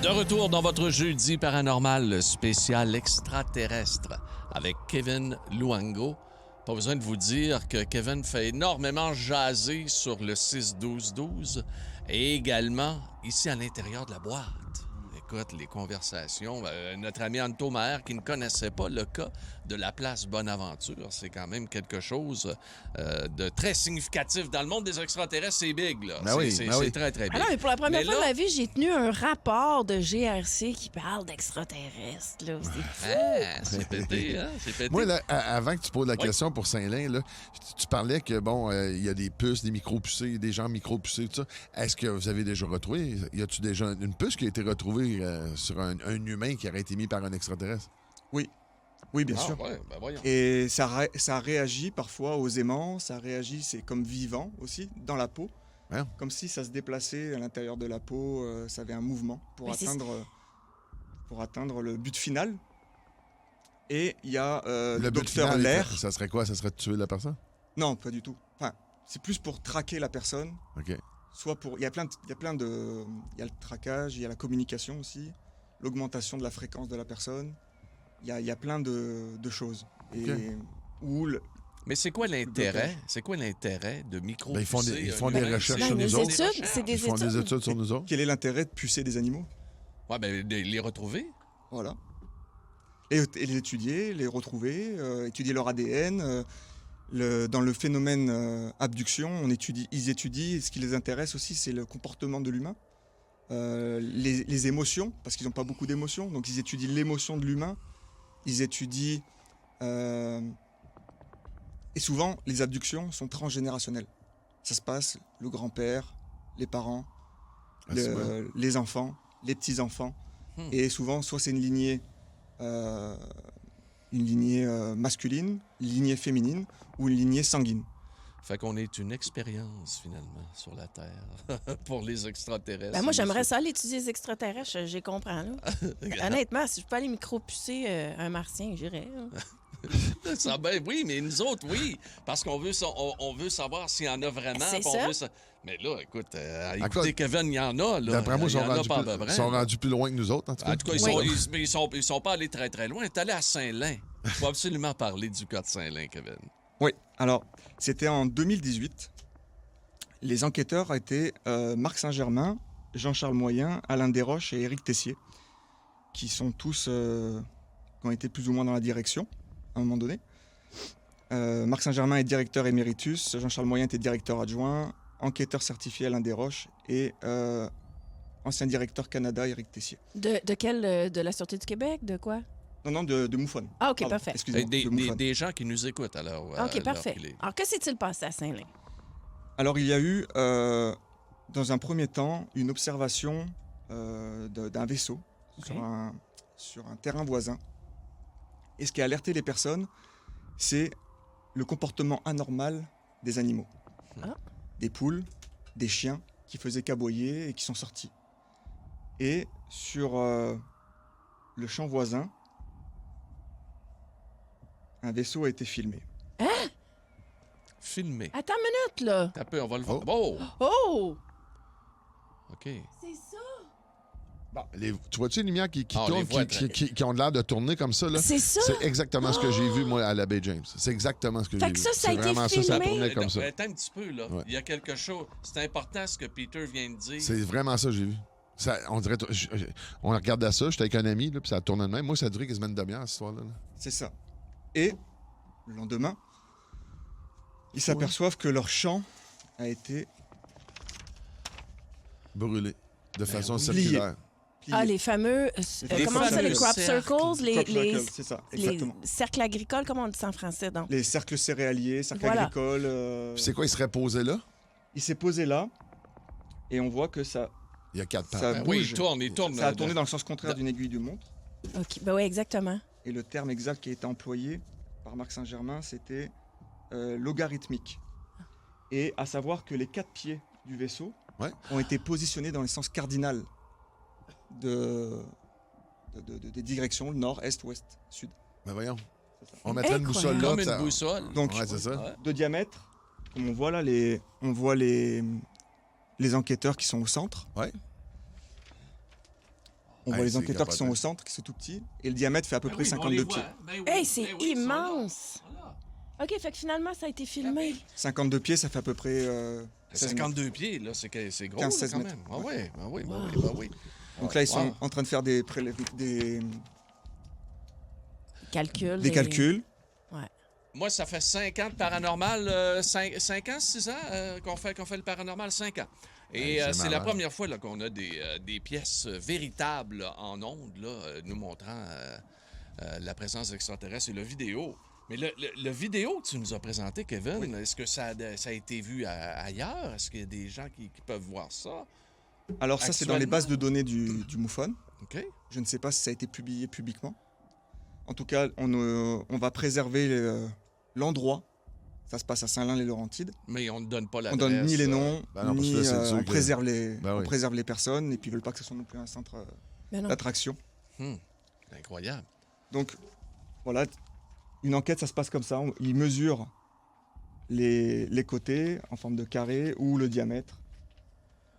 De retour dans votre jeudi paranormal spécial extraterrestre avec Kevin Luango. Pas besoin de vous dire que Kevin fait énormément jaser sur le 6-12-12 et également ici à l'intérieur de la boîte. Écoute, les conversations. Notre ami Anto Maher, qui ne connaissait pas le cas de la place Bonaventure, c'est quand même quelque chose de très significatif. Dans le monde des extraterrestres, c'est big, là. C'est très, très big. Alors, mais pour la première fois là, de ma vie, j'ai tenu un rapport de GRC qui parle d'extraterrestres. Là. C'est pété, hein? C'est pété. Moi, là, avant que tu poses la question pour Saint-Lin, là, tu parlais que, bon, il y a des puces, des micro-pucés, des gens micro-pucés, tout ça. Est-ce que vous avez déjà retrouvé? Y a-tu déjà une puce qui a été retrouvée sur un humain qui aurait été mis par un extraterrestre? Oui. Oui, bien sûr. Ouais, ben voyons. Et ça réagit parfois aux aimants, ça réagit, c'est comme vivant aussi, dans la peau. Ouais. Comme si ça se déplaçait à l'intérieur de la peau, ça avait un mouvement pour atteindre le but final. Et il y a Le le but docteur final, Lair. ça serait quoi? Ça serait de tuer la personne? Non, pas du tout. Enfin, c'est plus pour traquer la personne. OK. Soit pour. Il y a le traquage, il y a la communication aussi, l'augmentation de la fréquence de la personne. Il y a plein de choses. OK. Mais c'est quoi l'intérêt? C'est quoi l'intérêt de micro Ben, ils font des recherches sur des nous autres. études, c'est des Ils font études. des études sur nous autres. Quel est l'intérêt de pucer des animaux? Ouais, ben, les retrouver. Voilà. Et les étudier, les retrouver, étudier leur ADN. Dans le phénomène abduction, ils étudient, ce qui les intéresse aussi, c'est le comportement de l'humain. Les émotions, parce qu'ils n'ont pas beaucoup d'émotions, donc ils étudient l'émotion de l'humain. Ils étudient... Et souvent, les abductions sont transgénérationnelles. Ça se passe, le grand-père, les parents, les enfants, les petits-enfants. Et souvent, soit c'est une lignée masculine, une lignée féminine ou une lignée sanguine. Fait qu'on est une expérience, finalement, sur la Terre pour les extraterrestres. Ben moi, j'aimerais ça aller étudier les extraterrestres, j'ai compris. Là. Honnêtement, si je peux aller micro-pucer un martien, j'irais. Oui, mais nous autres, oui. Parce qu'on veut, on veut savoir s'il y en a vraiment. C'est ça. Mais là, écoute, écoutez, Kevin, il y en a. D'après moi, ils ils sont rendus plus loin que nous autres, en tout cas. En tout cas, ils sont pas allés très, très loin. Ils sont allés à Saint-Lin. Il faut absolument parler du cas de Saint-Lin, Kevin. Oui, alors, c'était en 2018. Les enquêteurs étaient Marc Saint-Germain, Jean-Charles Moyen, Alain Desroches et Éric Tessier, qui sont tous, qui ont été plus ou moins dans la direction, à un moment donné. Marc Saint-Germain est directeur éméritus, Jean-Charles Moyen était directeur adjoint, enquêteur certifié Alain Desroches et ancien directeur Canada Éric Tessier. De la Sûreté du Québec? De quoi? Non, de Moufone. Ah, OK, Pardon, parfait. Excusez-moi, de Moufone. Des gens qui nous écoutent, alors. OK, parfait. Alors, que s'est-il passé à Saint-Lin? Alors, il y a eu, dans un premier temps, une observation d'un vaisseau sur un terrain voisin. Et ce qui a alerté les personnes, c'est le comportement anormal des animaux. Ah. Des poules, des chiens qui faisaient qu'aboyer et qui sont sortis. Et sur le champ voisin, un vaisseau a été filmé. Filmé. Attends une minute, là. T'as peu, on va le voir. Oh! Oh! OK. C'est ça? Tu vois-tu les lumières qui on tournent, les voit qui ont l'air de tourner comme ça? Là? C'est ça? C'est exactement ce que j'ai vu, moi, à la baie James. C'est exactement ce que j'ai vu. Fait que ça a C'est été vraiment ça, ça filmé? tournait comme ça. Attends un petit peu, là. Ouais. Il y a quelque chose. C'est important ce que Peter vient de dire. C'est vraiment ça que j'ai vu. Ça, on dirait, on regardait ça, j'étais avec un ami, là, puis ça tournait de même. Moi, ça a duré quasiment une demi-heure, cette histoire-là. Là. C'est ça. Et le lendemain, ils s'aperçoivent que leur champ a été Brûlé. De façon oui. circulaire. plié. Ah, les fameux... comment ça, les crop circles? Crop circles, c'est ça, exactement. Les cercles agricoles, comment on dit ça en français, donc? Les cercles céréaliers, cercles Voilà. agricoles. Puis c'est quoi, il serait posé là? Il s'est posé là, et on voit que ça Il y a 4 pattes. Ça Ben bouge. oui, il tourne. Ça a tourné dans le sens contraire d'une aiguille de montre. OK, ben oui, exactement. Et le terme exact qui a été employé par Marc Saint-Germain, c'était logarithmique. Et à savoir que les 4 pieds du vaisseau ont été positionnés dans le sens cardinal des directions, nord, est, ouest, sud. Ben voyons. On mettrait une boussole là. Comme ça- une boussole. Donc, Ouais, c'est ça. de diamètre, comme on voit là, on voit les enquêteurs qui sont au centre. Ouais. On voit Ouais, les c'est enquêteurs qui sont capotant. au centre, qui sont tout petits, et le diamètre fait à peu près 52 pieds. Hey, c'est immense! OK, fait que finalement, ça a été filmé. 52 pieds, ça fait à peu près 16 mètres. 52 pieds, là, c'est gros 15-16 là, quand mètres. même. Ah ouais, ah oui, bah Wow. oui, bah oui. Donc là, ils sont Wow. en train de faire des Calcul. calculs. Moi, ça fait 5 ans de paranormal, 5 ans, 6 ans qu'on fait le paranormal, 5 ans. Et c'est c'est la malade. première fois là, qu'on a des pièces véritables en ondes, là, nous montrant la présence d'extraterrestres et le vidéo. Mais le vidéo que tu nous as présenté, Kevin, est-ce que ça a été vu ailleurs? Est-ce qu'il y a des gens qui peuvent voir ça? Alors ça, c'est dans les Actuellement. bases de données du MUFON. OK. Je ne sais pas si ça a été publié publiquement. En tout cas, on va préserver l'endroit. Ça se passe à Saint-Lin-les-Laurentides. Mais on ne donne pas On l'adresse. donne ni les noms, Ben non, parce que ni là, c'est sûr on que- préserve Ben oui. on préserve les personnes, et puis ils veulent pas que ce soit non plus un centre Mais non. d'attraction. Incroyable. Donc voilà, une enquête, ça se passe comme ça. Ils mesurent les côtés en forme de carré ou le diamètre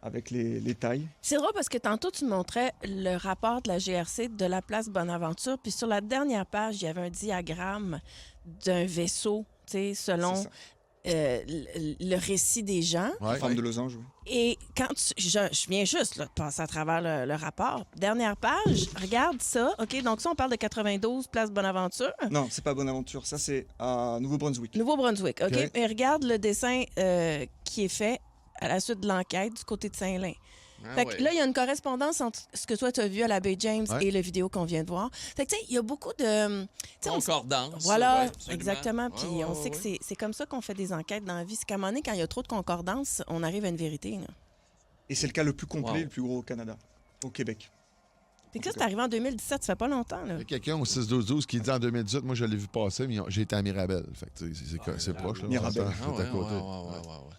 avec les tailles. C'est drôle parce que tantôt, tu montrais le rapport de la GRC de la place Bonaventure. Puis sur la dernière page, il y avait un diagramme d'un vaisseau, tu sais, selon C'est ça. le récit des gens. Ouais. En forme de losange, oui. Et quand je viens juste là, de passer à travers le rapport. Dernière page, regarde ça. OK, donc ça, on parle de 92, place Bonaventure. Non, c'est pas Bonaventure, ça c'est à Nouveau-Brunswick. Nouveau-Brunswick, OK? OK. Mais regarde le dessin qui est fait à la suite de l'enquête du côté de Saint-Lin. Ah Fait que ouais. là, il y a une correspondance entre ce que toi, tu as vu à la baie James Ouais. et la vidéo qu'on vient de voir. Fait que, tu sais, il y a beaucoup de... tu sais, on- Concordance. Voilà, ouais, absolument. exactement. Puis Ouais, on ouais, sait que ouais. c'est comme ça qu'on fait des enquêtes dans la vie. C'est qu'à un moment donné, quand il y a trop de concordance, on arrive à une vérité. Là. Et c'est le cas le plus complet, Wow. le plus gros au Canada, au Québec. Puis que ça, c'est arrivé en 2017, ça fait pas longtemps. Là. Il y a quelqu'un au 6-12-12 qui dit en 2018, moi je l'ai vu passer, mais j'ai été à Mirabel. Fait que tu sais, c'est proche. Là, Mirabel. on Ah s'entend, ouais, à côté. ouais.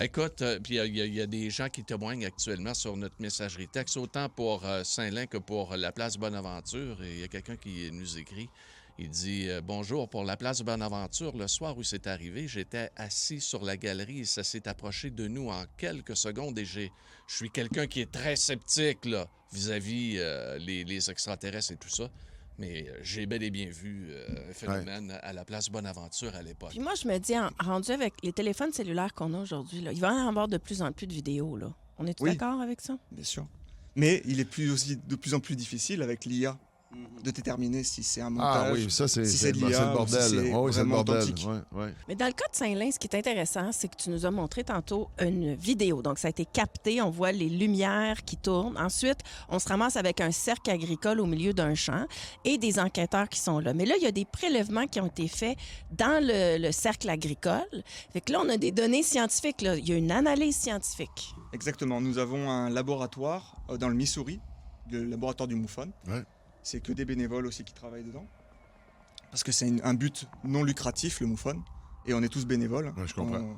Écoute, puis il y a des gens qui témoignent actuellement sur notre messagerie texte, autant pour Saint-Lin que pour la place Bonaventure. Et il y a quelqu'un qui nous écrit. Il dit Bonjour, pour la place Bonaventure, le soir où c'est arrivé, j'étais assis sur la galerie et ça s'est approché de nous en quelques secondes. Et je suis quelqu'un qui est très sceptique là, vis-à-vis les extraterrestres et tout ça. Mais j'ai bel et bien vu un phénomène à la place Bonaventure à l'époque. Puis moi, je me dis, rendu avec les téléphones cellulaires qu'on a aujourd'hui, là, il va y en avoir de plus en plus de vidéos. Là. On est Oui. d'accord avec ça? Bien sûr. Mais il est aussi de plus en plus difficile avec l'IA de déterminer si c'est un montage. Ah oui, ça c'est si c'est c'est le de l'IA le ou bordel. si c'est là. Oui, c'est le vraiment bordel. authentique. Ouais. Mais dans le cas de Saint-Lin, ce qui est intéressant, c'est que tu nous as montré tantôt une vidéo. Donc, ça a été capté. On voit les lumières qui tournent. Ensuite, on se ramasse avec un cercle agricole au milieu d'un champ et des enquêteurs qui sont là. Mais là, il y a des prélèvements qui ont été faits dans le cercle agricole. Fait que là, on a des données scientifiques. Là. Il y a une analyse scientifique. Exactement. Nous avons un laboratoire dans le Missouri, le laboratoire du MUFON. Ouais. C'est que des bénévoles aussi qui travaillent dedans. Parce que c'est un but non lucratif, le MUFON. Et on est tous bénévoles. Ouais, je comprends.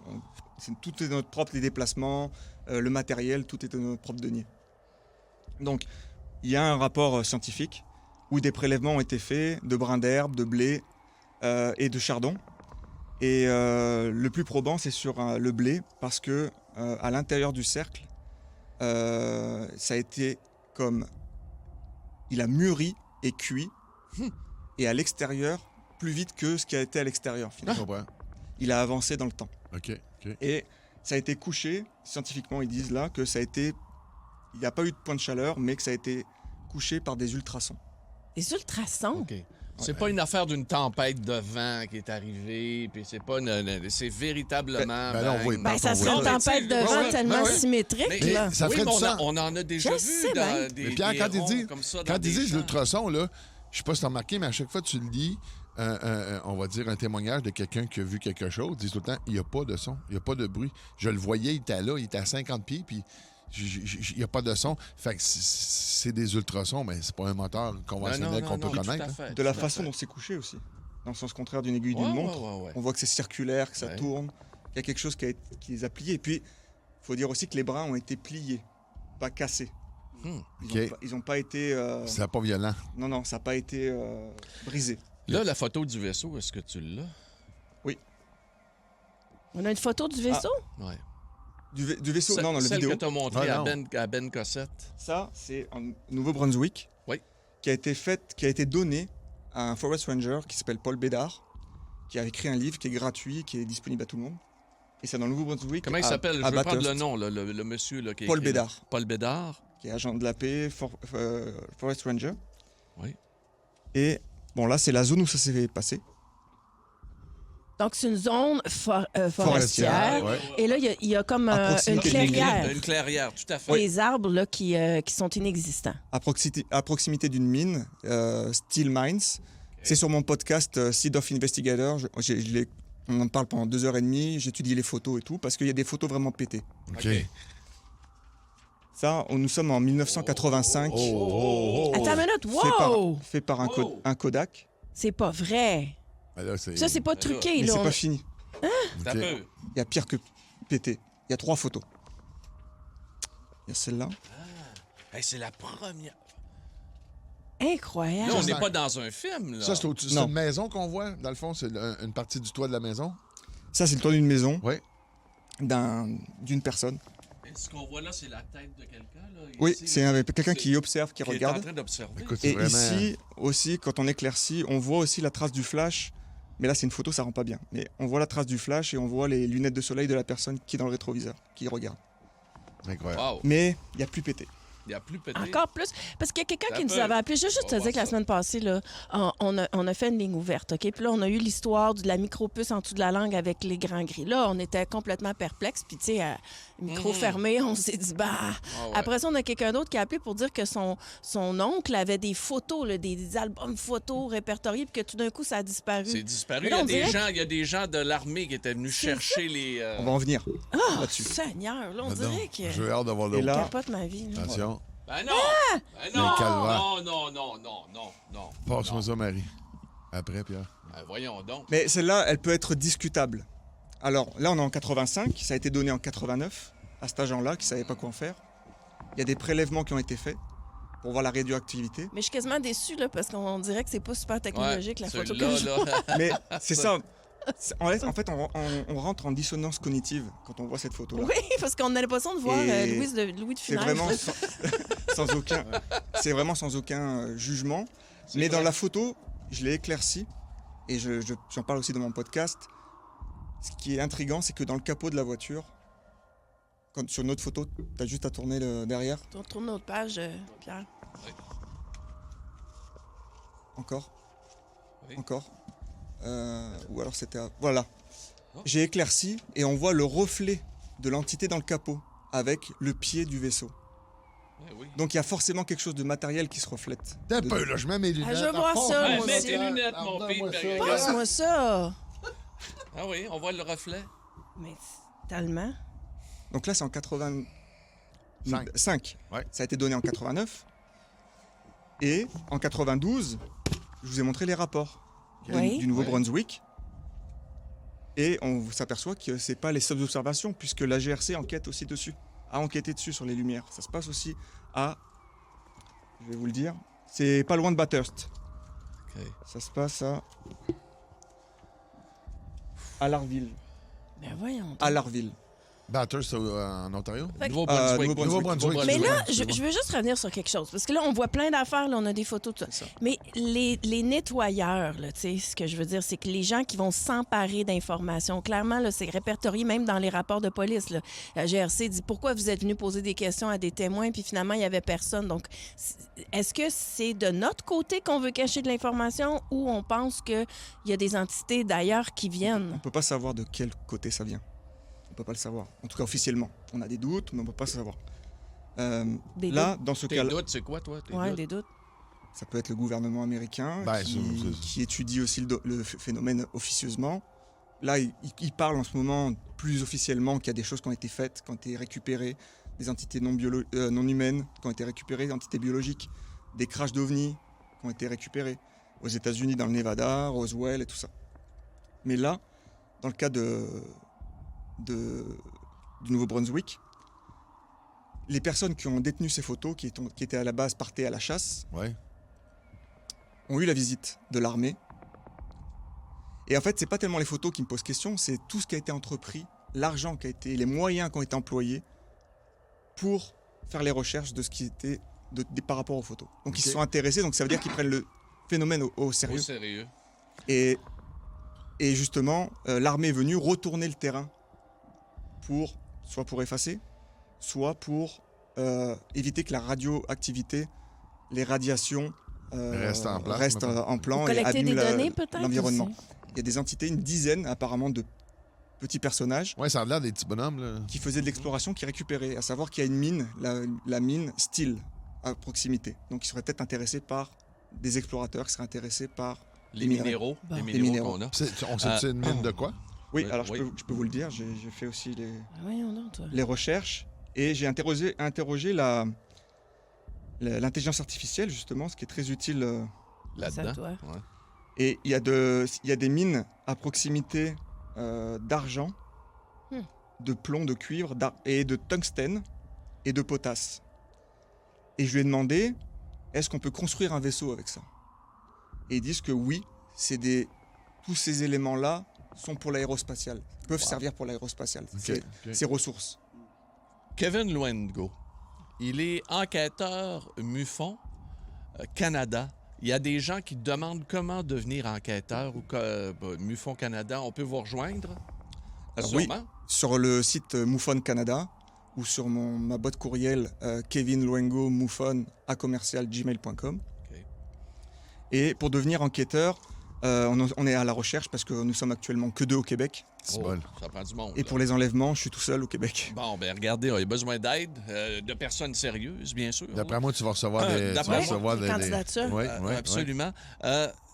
Tout est de notre propre, les déplacements, le matériel, tout est de notre propre denier. Donc, il y a un rapport scientifique où des prélèvements ont été faits de brins d'herbe, de blé et de chardon. Et le plus probant, c'est sur le blé, parce que à l'intérieur du cercle, ça a été comme... Il a mûri et cuit, et à l'extérieur, plus vite que ce qui a été à l'extérieur, Je finalement. comprends. Il a avancé dans le temps. OK. Et ça a été couché, scientifiquement, ils disent là, que ça a été... Il n'y a pas eu de point de chaleur, mais que ça a été couché par des ultrasons. Des ultrasons. OK. C'est pas une affaire d'une tempête de vent qui est arrivée, puis c'est pas c'est véritablement... Ben là, on voit Ben, ça on serait voit- une tempête de Ouais, vent ouais, tellement ouais, ouais. symétrique. Mais là. ça ferait mais du sens. on en a déjà Je vu sais bien. dans des, Mais Pierre, quand des il ronds dit, comme ça, quand dans ils des disent champs. l'ultrason, là, je sais pas si t'as remarqué, mais à chaque fois que tu le dis, on va dire un témoignage de quelqu'un qui a vu quelque chose, ils disent tout le temps, il n'y a pas de son, il n'y a pas de bruit. Je le voyais, il était là, il était à 50 pieds, puis il n'y a pas de son. Fait que c'est des ultrasons, mais c'est pas un moteur conventionnel qu'on peut tout à connaître. hein. fait, De la tout à façon fait. dont c'est couché aussi. Dans le sens contraire d'une aiguille Ouais, d'une ouais, montre. ouais. On voit que c'est circulaire, que ça Ouais. tourne. Il y a quelque chose qui les a pliés. Et puis, il faut dire aussi que les brins ont été pliés, pas cassés. OK. Ils n'ont pas été... C'est pas violent. Non, ça n'a pas été brisé. Là, la photo du vaisseau, est-ce que tu l'as? On a une photo du vaisseau? Ouais. Du vaisseau, non, le Celle vidéo. que tu as montrée Ah, à Ben Cossette. Ça, c'est en Nouveau-Brunswick. Oui. Qui a été donné à un forest ranger qui s'appelle Paul Bédard, qui a écrit un livre qui est gratuit, qui est disponible à tout le monde. Et c'est dans le Nouveau-Brunswick. Comment il s'appelle? Je à veux prendre Bathurst, le nom, là, le monsieur là, qui a Paul écrit, là. Bédard, Paul Bédard. qui est agent de la paix, forest ranger. Oui. Et bon, là, c'est la zone où ça s'est passé. Donc, c'est une zone forestière. ouais. Et là, il y a comme À une proximité clairière. Une clairière, tout à fait. Des arbres là, qui sont inexistants. À proximité d'une mine, Steel Mines. C'est sur mon podcast Seed of Investigator. On en parle pendant 2h30. J'étudie les photos et tout, parce qu'il y a des photos vraiment pétées. OK. Ça, nous sommes en 1985. Attends une minute, Fait par un Kodak. C'est pas vrai. Ben là, c'est... Ça, c'est pas truqué, Mais là. c'est pas fini. T'as OK. peu. Il y a pire que pété. Il y a 3 photos. Il y a celle-là. Hey, c'est la première. Incroyable. Là, on Ça, n'est c'est pas dans un film. Là. Ça, c'est Non. une maison qu'on voit, dans le fond? C'est une partie du toit de la maison? Ça, c'est le toit d'une maison, Oui. d'une personne. Et ce qu'on voit là, c'est la tête de quelqu'un. Là, Oui, ici, c'est quelqu'un qui observe, qui est en regarde. train d'observer. Écoute, c'est Et vraiment... ici aussi, quand on éclaircit, on voit aussi la trace du flash. Mais là, c'est une photo, ça rend pas bien. Mais on voit la trace du flash et on voit les lunettes de soleil de la personne qui est dans le rétroviseur, qui regarde. Incroyable. Wow. Mais il n'y a plus pété. Il n'y a plus pété. Encore plus. Parce qu'il y a quelqu'un Ça qui nous peut. avait appelé. Je veux juste On te va dire que la voir ça. semaine passée, là, on a fait une ligne ouverte, OK? Puis là, on a eu l'histoire de la micropuce en dessous de la langue avec les grands gris. Là, on était complètement perplexes. Puis, tu sais, micro fermé, on s'est dit, bah... Ah ouais. Après ça, on a quelqu'un d'autre qui a appelé pour dire que son oncle avait des photos, là, des albums photos répertoriés, puis que tout d'un coup, ça a disparu. C'est disparu. Mais Il y, là, a on des dirait gens, il y a des gens de l'armée qui étaient venus C'est chercher les. On va en venir Ah, là-dessus. Seigneur, là, on Pardon. dirait que... J'ai hâte de voir Et l'autre. là- capote ma vie. Là. Attention. Ben non! Ah! Ben non! Le calvaire. Non. Passe-moi ça, Marie. Après, Pierre. Ben voyons donc. Mais celle-là, elle peut être discutable. Alors là, on est en 85, ça a été donné en 89 à cet agent-là qui ne savait pas quoi en faire. Il y a des prélèvements qui ont été faits pour voir la radioactivité. Mais je suis quasiment déçue, là, parce qu'on dirait que c'est pas super technologique, la photo que celui-là, je là. Mais c'est ça. En fait, on rentre en dissonance cognitive quand on voit cette photo-là. Oui, parce qu'on a l'impression de voir Et Louis de C'est Funès. vraiment c'est vraiment sans aucun jugement. Mais dans vrai. la photo, je l'ai éclairci et j'en parle aussi dans mon podcast. Ce qui est intriguant, c'est que dans le capot de la voiture, sur une autre photo, tu as juste à tourner le derrière. On tourne notre page, Pierre. Encore. Oui. Encore. Ou alors c'était... Voilà. Oh. J'ai éclairci et on voit le reflet de l'entité dans le capot avec le pied du vaisseau. Ben oui. Donc il y a forcément quelque chose de matériel qui se reflète. T'as peu, là. Je mets mes lunettes. je veux voir ça, Ouais, moi mets aussi. tes lunettes, mon Redonne-moi Pete. ça. Ben, Passe-moi ça! Ah oui, on voit le reflet. Mais tellement. Donc là, c'est en 85. Ouais. Ça a été donné en 89. Et en 92, je vous ai montré les rapports Oui. du Nouveau-Brunswick. Et on s'aperçoit que ce n'est pas les seules observations, puisque la GRC enquête aussi dessus, a enquêté dessus sur les lumières. Ça se passe aussi à... Je vais vous le dire. C'est pas loin de Bathurst. OK. Ça se passe à Larville. Ben voyons. donc. À Larville. Bathurst, c'est en Ontario? Fait que- Nouveau-Brunswick. Nouveau-Brunswick. Mais là, Excuse-moi. je veux juste revenir sur quelque chose. Parce que là, on voit plein d'affaires, là, on a des photos, tout ça. C'est ça. Mais les nettoyeurs, là, tu sais, ce que je veux dire, c'est que les gens qui vont s'emparer d'informations, clairement, là, c'est répertorié même dans les rapports de police. Là. La GRC dit pourquoi vous êtes venu poser des questions à des témoins, puis finalement, il n'y avait personne. Donc, est-ce que c'est de notre côté qu'on veut cacher de l'information ou on pense qu'il y a des entités d'ailleurs qui On viennent? ne peut pas savoir de quel côté ça vient. On ne peut pas le savoir. En tout cas, officiellement. On a des doutes, mais on ne peut pas savoir. Des Là, dans ce Tes cas-là, doutes, c'est quoi, toi? Tes Oui, doutes? des doutes. ça peut être le gouvernement américain Ben, c'est- qui étudie aussi le phénomène officieusement. Là, il parle en ce moment plus officiellement qu'il y a des choses qui ont été faites, qui ont été récupérées, des entités non humaines qui ont été récupérées, des entités biologiques, des crashs d'ovnis qui ont été récupérés aux États-Unis, dans le Nevada, Roswell et tout ça. Mais là, dans le cas du Nouveau-Brunswick, les personnes qui ont détenu ces photos, qui étaient à la base parties à la chasse, Ouais. ont eu la visite de l'armée. Et en fait, c'est pas tellement les photos qui me posent question, c'est tout ce qui a été entrepris l'argent qui a été, les moyens qui ont été employés pour faire les recherches de ce qui était par rapport aux photos. Donc ils se sont intéressés, donc ça veut dire qu'ils prennent le phénomène au sérieux. Au sérieux. Et justement, l'armée est venue retourner le terrain soit pour effacer, soit pour éviter que la radioactivité, les radiations Restent en place, restent maintenant. en plan Vous et collectez abîment des données, peut-être, l'environnement. aussi? Il y a des entités, une dizaine apparemment de petits personnages Ouais, ça a l'air des petits bonhommes, là. qui faisaient de l'exploration, qui récupéraient, à savoir qu'il y a une mine, la mine Steele, à proximité. Donc ils seraient peut-être intéressés par des explorateurs qui seraient intéressés par Les minerais. minéraux. Bon. Les Les minéraux qu'on a. On sait c'est une mine de quoi? Oui, Oui, alors oui. je peux vous le dire, j'ai fait aussi Voyons donc, toi. les recherches et j'ai interrogé l'intelligence artificielle, justement, ce qui est très utile. C'est à Là-dedans. toi. Ouais. Et il y a des mines à proximité d'argent, de plomb, de cuivre et de tungstène et de potasse. Et je lui ai demandé, est-ce qu'on peut construire un vaisseau avec ça? Et ils disent que oui, tous ces éléments-là sont pour l'aérospatial, peuvent servir pour l'aérospatial, ces ressources. Kevin Luengo, il est enquêteur MUFON Canada. Il y a des gens qui demandent comment devenir enquêteur ou MUFON Canada. On peut vous rejoindre? Alors oui, Sûrement. sur le site MUFON Canada ou sur ma boîte courriel kevinluengo@gmail.com. OK. Et pour devenir enquêteur, on est à la recherche parce que nous sommes actuellement que 2 au Québec. C'est Oh, bol. ça prend du monde. Et là. pour les enlèvements, je suis tout seul au Québec. Bon, ben regardez, on a besoin d'aide, de personnes sérieuses, bien sûr. D'après moi, tu vas recevoir des... d'après moi, des candidatures. Oui, oui, Absolument.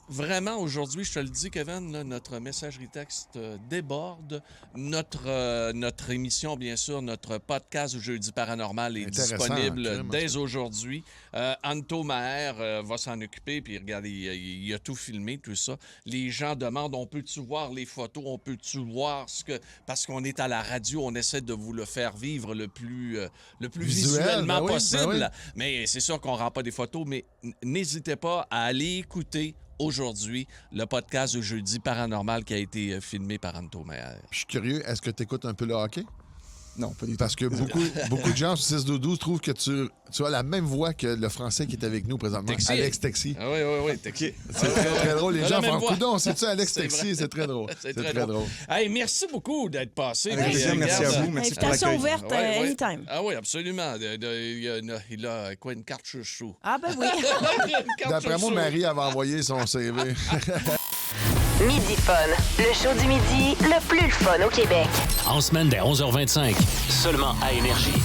Vraiment, aujourd'hui, je te le dis, Kevin, là, notre messagerie texte déborde. Notre émission, bien sûr, notre podcast du Jeudi Paranormal est Intéressant, disponible crème, dès aujourd'hui. Anto Maher va s'en occuper, puis regardez, il a tout filmé, tout ça. Les gens demandent, on peut-tu voir les photos, on peut-tu voir ce que... Parce qu'on est à la radio, on essaie de vous le faire vivre le plus visuellement ben oui, possible. ben oui. Mais c'est sûr qu'on ne rend pas des photos, mais n'hésitez pas à aller écouter aujourd'hui le podcast du Jeudi Paranormal qui a été filmé par Anto Maher. Je suis curieux, est-ce que tu écoutes un peu le hockey? Non, pas du tout. Parce que beaucoup de gens sur 6-12 trouvent que tu as la même voix que le Français qui est avec nous présentement, Texier. Alex Texier. Ah oui, Texier. C'est très drôle. Les On a gens la même font voix. coudon, c'est-tu Alex C'est Texier? vrai. C'est très drôle. C'est C'est très très drôle. drôle. Hey, merci beaucoup d'être passé. Avec Puis, plaisir, merci regarde, à vous. Merci pour Invitation l'accueil. ouverte Ouais, ouais. anytime. Ah oui, absolument. Il a quoi, une carte chouchou? Ah ben oui. Une carte D'après moi, chouchou. Marie avait envoyé son CV. Midi Fun, le show du midi le plus fun au Québec. En semaine dès 11h25, seulement à Énergie.